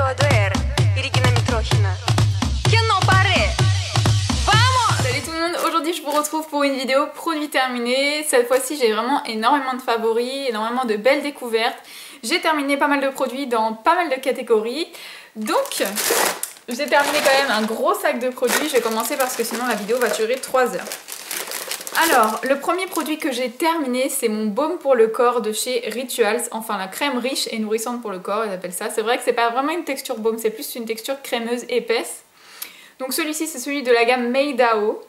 Teodor, Irina Mitrokhina. Salut tout le monde, aujourd'hui je vous retrouve pour une vidéo produit terminé. Cette fois-ci j'ai vraiment énormément de favoris, énormément de belles découvertes. J'ai terminé pas mal de produits dans pas mal de catégories. Donc j'ai terminé quand même un gros sac de produits. Je vais commencer parce que sinon la vidéo va durer 3 heures. Alors, le premier produit que j'ai terminé, c'est mon baume pour le corps de chez Rituals. Enfin, la crème riche et nourrissante pour le corps, ils appellent ça. C'est vrai que c'est pas vraiment une texture baume, c'est plus une texture crémeuse épaisse. Donc celui-ci, c'est celui de la gamme Meidao.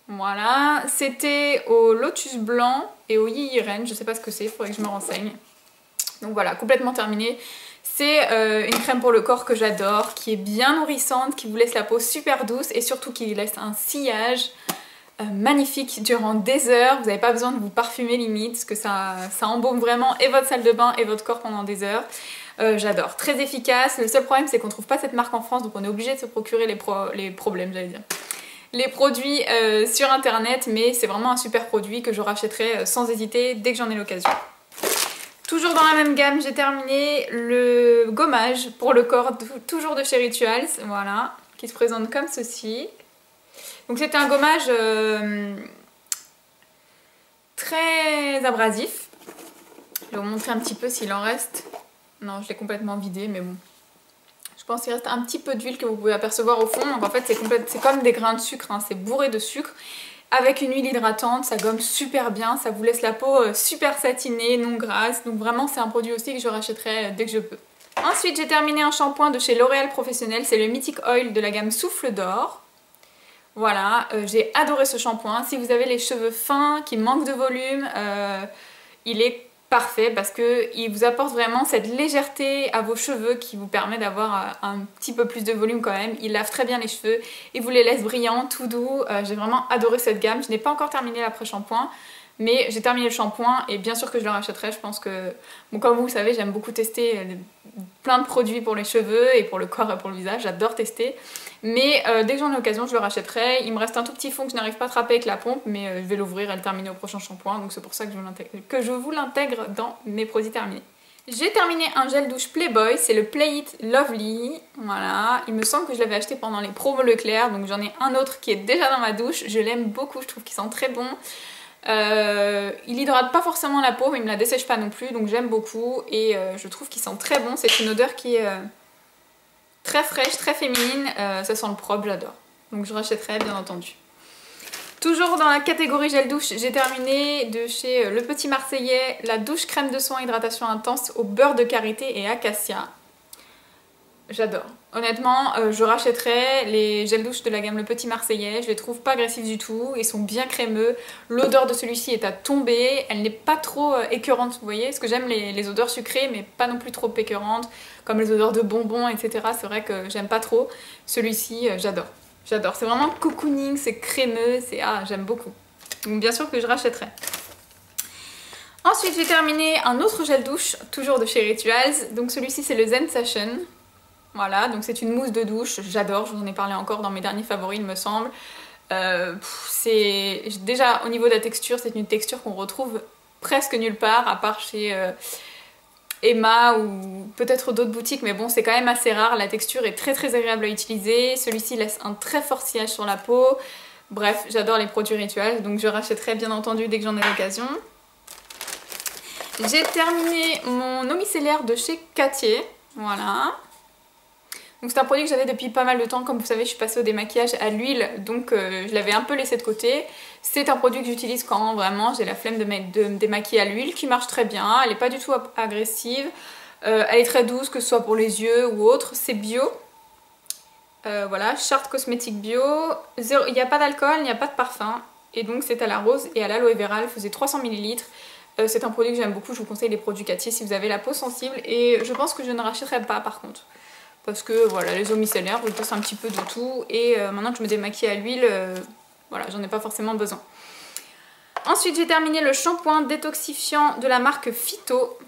Voilà, c'était au lotus blanc et au yiyiren. Je sais pas ce que c'est, il faudrait que je me renseigne. Donc voilà, complètement terminé. C'est une crème pour le corps que j'adore, qui est bien nourrissante, qui vous laisse la peau super douce et surtout qui laisse un sillage magnifique durant des heures. Vous n'avez pas besoin de vous parfumer limite, parce que ça embaume vraiment et votre salle de bain et votre corps pendant des heures. J'adore, très efficace. Le seul problème c'est qu'on ne trouve pas cette marque en France, donc on est obligé de se procurer les produits sur internet, mais c'est vraiment un super produit que je rachèterai sans hésiter dès que j'en ai l'occasion. Toujours dans la même gamme, j'ai terminé le gommage pour le corps, toujours de chez Rituals, voilà, qui se présente comme ceci. Donc c'était un gommage très abrasif. Je vais vous montrer un petit peu s'il en reste. Non, je l'ai complètement vidé, mais bon. Je pense qu'il reste un petit peu d'huile que vous pouvez apercevoir au fond. Donc en fait c'est comme des grains de sucre, hein. C'est bourré de sucre. Avec une huile hydratante, ça gomme super bien. Ça vous laisse la peau super satinée, non grasse. Donc vraiment c'est un produit aussi que je rachèterai dès que je peux. Ensuite j'ai terminé un shampoing de chez L'Oréal Professionnel. C'est le Mythic Oil de la gamme Souffle d'Or. Voilà, j'ai adoré ce shampoing. Si vous avez les cheveux fins, qui manquent de volume, il est parfait parce qu'il vous apporte vraiment cette légèreté à vos cheveux qui vous permet d'avoir un petit peu plus de volume quand même. Il lave très bien les cheveux, il vous les laisse brillants, tout doux. J'ai vraiment adoré cette gamme. Je n'ai pas encore terminé l'après-shampoing, mais j'ai terminé le shampoing et bien sûr que je le rachèterai. Je pense que, bon, comme vous le savez, j'aime beaucoup tester plein de produits pour les cheveux et pour le corps et pour le visage. J'adore tester. Mais dès que j'en ai l'occasion, je le rachèterai. Il me reste un tout petit fond que je n'arrive pas à attraper avec la pompe, mais je vais l'ouvrir et le terminer au prochain shampoing. Donc c'est pour ça que je vous l'intègre dans mes produits terminés. J'ai terminé un gel douche Playboy, c'est le Play It Lovely. Voilà, il me semble que je l'avais acheté pendant les promos Leclerc, donc j'en ai un autre qui est déjà dans ma douche. Je l'aime beaucoup, je trouve qu'il sent très bon. Il hydrate pas forcément la peau, mais il me la dessèche pas non plus, donc j'aime beaucoup. Et je trouve qu'il sent très bon, c'est une odeur qui est très fraîche, très féminine, ça sent le propre, j'adore. Donc je rachèterai bien entendu. Toujours dans la catégorie gel douche, j'ai terminé de chez Le Petit Marseillais la douche crème de soin hydratation intense au beurre de karité et acacia. J'adore. Honnêtement, je rachèterai les gels douche de la gamme Le Petit Marseillais. Je les trouve pas agressifs du tout, ils sont bien crémeux. L'odeur de celui-ci est à tomber, elle n'est pas trop écœurante, vous voyez. Parce que j'aime les odeurs sucrées, mais pas non plus trop écœurantes, comme les odeurs de bonbons, etc. C'est vrai que j'aime pas trop. Celui-ci, j'adore. J'adore. C'est vraiment cocooning, c'est crémeux, j'aime beaucoup. Donc bien sûr que je rachèterai. Ensuite, j'ai terminé un autre gel douche, toujours de chez Rituals. Donc celui-ci, c'est le Sensation. Voilà, donc c'est une mousse de douche, j'adore, je vous en ai parlé encore dans mes derniers favoris il me semble. Déjà au niveau de la texture, c'est une texture qu'on retrouve presque nulle part, à part chez Emma ou peut-être d'autres boutiques, mais bon c'est quand même assez rare, la texture est très très agréable à utiliser. Celui-ci laisse un très fort sillage sur la peau. Bref, j'adore les produits Rituals, donc je rachèterai bien entendu dès que j'en ai l'occasion. J'ai terminé mon eau micellaire de chez Cartier, voilà. Donc c'est un produit que j'avais depuis pas mal de temps, comme vous savez je suis passée au démaquillage à l'huile, donc je l'avais un peu laissé de côté. C'est un produit que j'utilise quand vraiment j'ai la flemme de me démaquiller à l'huile, qui marche très bien, elle n'est pas du tout agressive, elle est très douce que ce soit pour les yeux ou autre, c'est bio. Voilà, Charte Cosmétique Bio, il n'y a pas d'alcool, il n'y a pas de parfum, et donc c'est à la rose et à l'aloe vera, elle faisait 300 ml. C'est un produit que j'aime beaucoup, je vous conseille les produits Cartier si vous avez la peau sensible, et je pense que je ne rachèterai pas par contre. Parce que voilà, les eaux micellaires, je teste un petit peu de tout. Et maintenant que je me démaquille à l'huile, voilà, j'en ai pas forcément besoin. Ensuite, j'ai terminé le shampoing détoxifiant de la marque Phyto.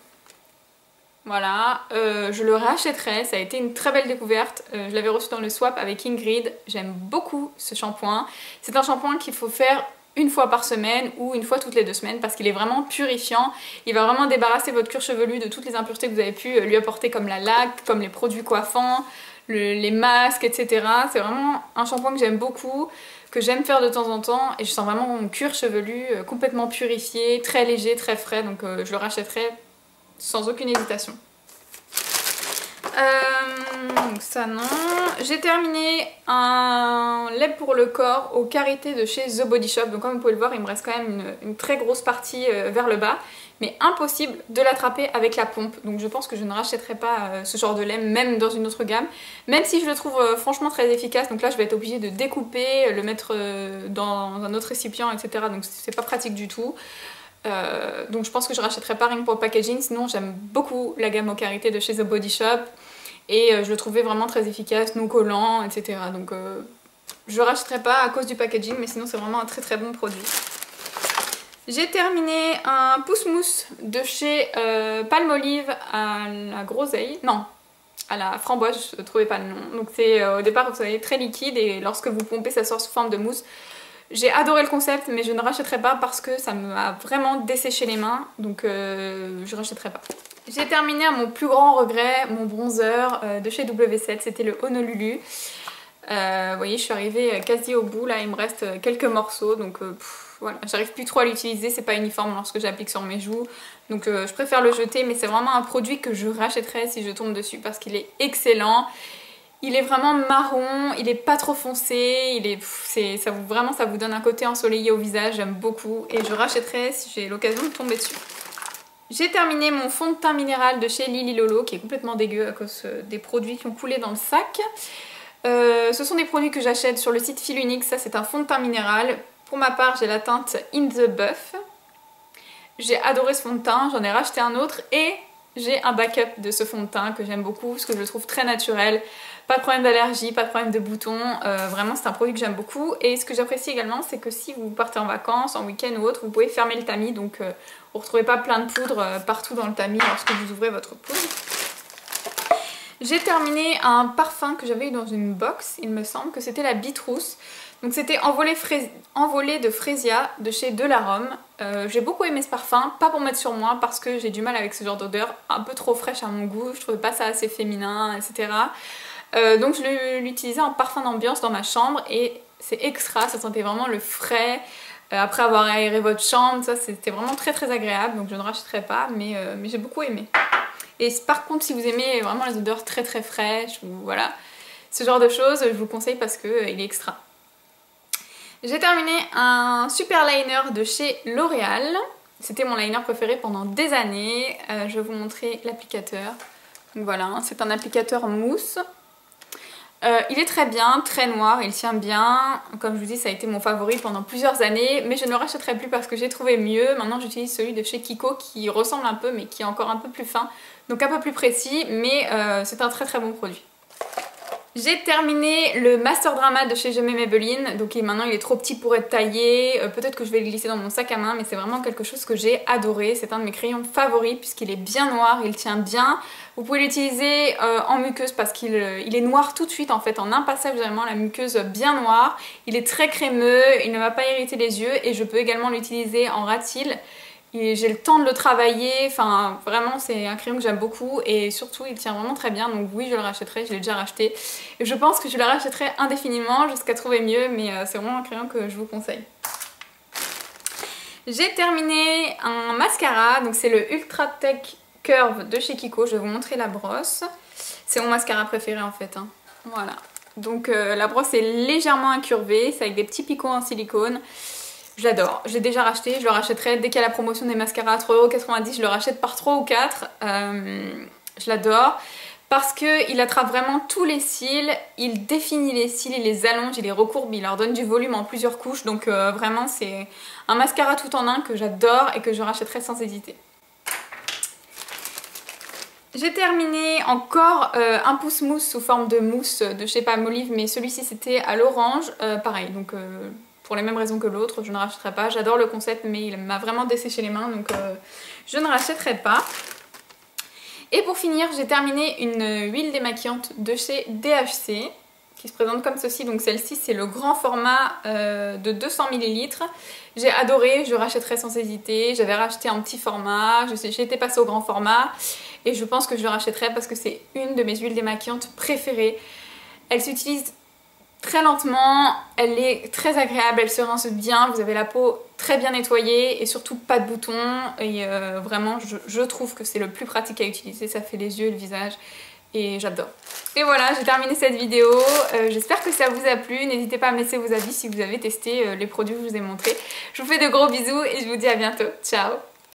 Voilà, je le rachèterai, ça a été une très belle découverte. Je l'avais reçu dans le swap avec Ingrid. J'aime beaucoup ce shampoing. C'est un shampoing qu'il faut faire une fois par semaine ou une fois toutes les 2 semaines parce qu'il est vraiment purifiant. Il va vraiment débarrasser votre cuir chevelu de toutes les impuretés que vous avez pu lui apporter comme la laque, comme les produits coiffants, les masques, etc. C'est vraiment un shampoing que j'aime beaucoup, que j'aime faire de temps en temps et je sens vraiment mon cuir chevelu complètement purifié, très léger, très frais, donc je le rachèterai sans aucune hésitation. Donc ça non. J'ai terminé un lait pour le corps au karité de chez The Body Shop. Donc comme vous pouvez le voir, il me reste quand même une très grosse partie vers le bas. Mais impossible de l'attraper avec la pompe. Donc je pense que je ne rachèterai pas ce genre de lait, même dans une autre gamme. Même si je le trouve franchement très efficace. Donc là je vais être obligée de découper, le mettre dans un autre récipient, etc. Donc c'est pas pratique du tout. Donc je pense que je rachèterai pas rien que pour le packaging. Sinon j'aime beaucoup la gamme au karité de chez The Body Shop. Et je le trouvais vraiment très efficace, non collant, etc. Donc je rachèterai pas à cause du packaging, mais sinon c'est vraiment un très très bon produit. J'ai terminé un pousse-mousse de chez Palmolive à la groseille, non, à la framboise, je ne trouvais pas le nom. Donc c'est au départ, vous savez, très liquide et lorsque vous pompez, ça sort sous forme de mousse. J'ai adoré le concept, mais je ne rachèterai pas parce que ça m'a vraiment desséché les mains, donc je rachèterai pas. J'ai terminé à mon plus grand regret, mon bronzer de chez W7, c'était le Honolulu. Vous voyez, je suis arrivée quasi au bout, là il me reste quelques morceaux, donc voilà, j'arrive plus trop à l'utiliser, c'est pas uniforme lorsque j'applique sur mes joues, donc je préfère le jeter, mais c'est vraiment un produit que je rachèterai si je tombe dessus parce qu'il est excellent. Il est vraiment marron, il est pas trop foncé, vraiment ça vous donne un côté ensoleillé au visage, j'aime beaucoup et je rachèterai si j'ai l'occasion de tomber dessus. J'ai terminé mon fond de teint minéral de chez Lily Lolo qui est complètement dégueu à cause des produits qui ont coulé dans le sac. Ce sont des produits que j'achète sur le site Filunix, ça c'est un fond de teint minéral. Pour ma part j'ai la teinte In The Buff. J'ai adoré ce fond de teint, j'en ai racheté un autre et j'ai un backup de ce fond de teint que j'aime beaucoup parce que je le trouve très naturel. Pas de problème d'allergie, pas de problème de boutons, vraiment c'est un produit que j'aime beaucoup. Et ce que j'apprécie également c'est que si vous partez en vacances, en week-end ou autre, vous pouvez fermer le tamis, donc vous ne retrouvez pas plein de poudre partout dans le tamis lorsque vous ouvrez votre poudre. J'ai terminé un parfum que j'avais eu dans une box, il me semble que c'était la Bitrousse. Donc c'était envolé de Fresia de chez Delarome. J'ai beaucoup aimé ce parfum, pas pour mettre sur moi parce que j'ai du mal avec ce genre d'odeur, un peu trop fraîche à mon goût, je trouvais pas ça assez féminin, etc. Donc je l'utilisais en parfum d'ambiance dans ma chambre et c'est extra, ça sentait vraiment le frais. Après avoir aéré votre chambre, ça c'était vraiment très très agréable, donc je ne rachèterai pas, mais j'ai beaucoup aimé. Et par contre si vous aimez vraiment les odeurs très très fraîches, ou voilà, ce genre de choses, je vous conseille parce qu'il est extra. J'ai terminé un super liner de chez L'Oréal. C'était mon liner préféré pendant des années. Je vais vous montrer l'applicateur. Donc voilà, c'est un applicateur mousse. Il est très bien, très noir, il tient bien. Comme je vous dis, ça a été mon favori pendant plusieurs années, mais je ne le rachèterai plus parce que j'ai trouvé mieux. Maintenant j'utilise celui de chez Kiko qui ressemble un peu mais qui est encore un peu plus fin, donc un peu plus précis, mais c'est un très très bon produit. J'ai terminé le Master Drama de chez Je m'aime Maybelline, donc maintenant il est trop petit pour être taillé, peut-être que je vais le glisser dans mon sac à main, mais c'est vraiment quelque chose que j'ai adoré, c'est un de mes crayons favoris puisqu'il est bien noir, il tient bien. Vous pouvez l'utiliser en muqueuse parce qu'il est noir tout de suite en fait, en un passage vraiment la muqueuse bien noire, il est très crémeux, il ne va pas irriter les yeux et je peux également l'utiliser en rat-cils. J'ai le temps de le travailler, enfin vraiment c'est un crayon que j'aime beaucoup et surtout il tient vraiment très bien, donc oui je le rachèterai, je l'ai déjà racheté et je pense que je le rachèterai indéfiniment jusqu'à trouver mieux, mais c'est vraiment un crayon que je vous conseille. J'ai terminé un mascara, donc c'est le Ultra Tech Curve de chez Kiko, je vais vous montrer la brosse, c'est mon mascara préféré en fait, hein. Voilà, donc la brosse est légèrement incurvée, c'est avec des petits picots en silicone. Je l'adore, je l'ai déjà racheté, je le rachèterai dès qu'il y a la promotion des mascaras à 3,90 €, je le rachète par 3 ou 4. Je l'adore parce qu'il attrape vraiment tous les cils, il définit les cils, il les allonge, il les recourbe, il leur donne du volume en plusieurs couches, donc vraiment c'est un mascara tout en un que j'adore et que je rachèterai sans hésiter. J'ai terminé encore un pouce mousse sous forme de mousse de chez Palmolive, mais celui-ci c'était à l'orange, pareil, donc pour les mêmes raisons que l'autre, je ne rachèterai pas. J'adore le concept mais il m'a vraiment desséché les mains, donc je ne rachèterai pas. Et pour finir, j'ai terminé une huile démaquillante de chez DHC qui se présente comme ceci. Donc celle-ci c'est le grand format de 200 ml. J'ai adoré, je rachèterai sans hésiter. J'avais racheté en petit format, j'ai été passée au grand format et je pense que je le rachèterai parce que c'est une de mes huiles démaquillantes préférées. Elle s'utilise très lentement, elle est très agréable, elle se rince bien, vous avez la peau très bien nettoyée et surtout pas de boutons et vraiment je trouve que c'est le plus pratique à utiliser, ça fait les yeux, le visage et j'adore. Et voilà, j'ai terminé cette vidéo, j'espère que ça vous a plu, n'hésitez pas à me laisser vos avis si vous avez testé les produits que je vous ai montrés. Je vous fais de gros bisous et je vous dis à bientôt, ciao.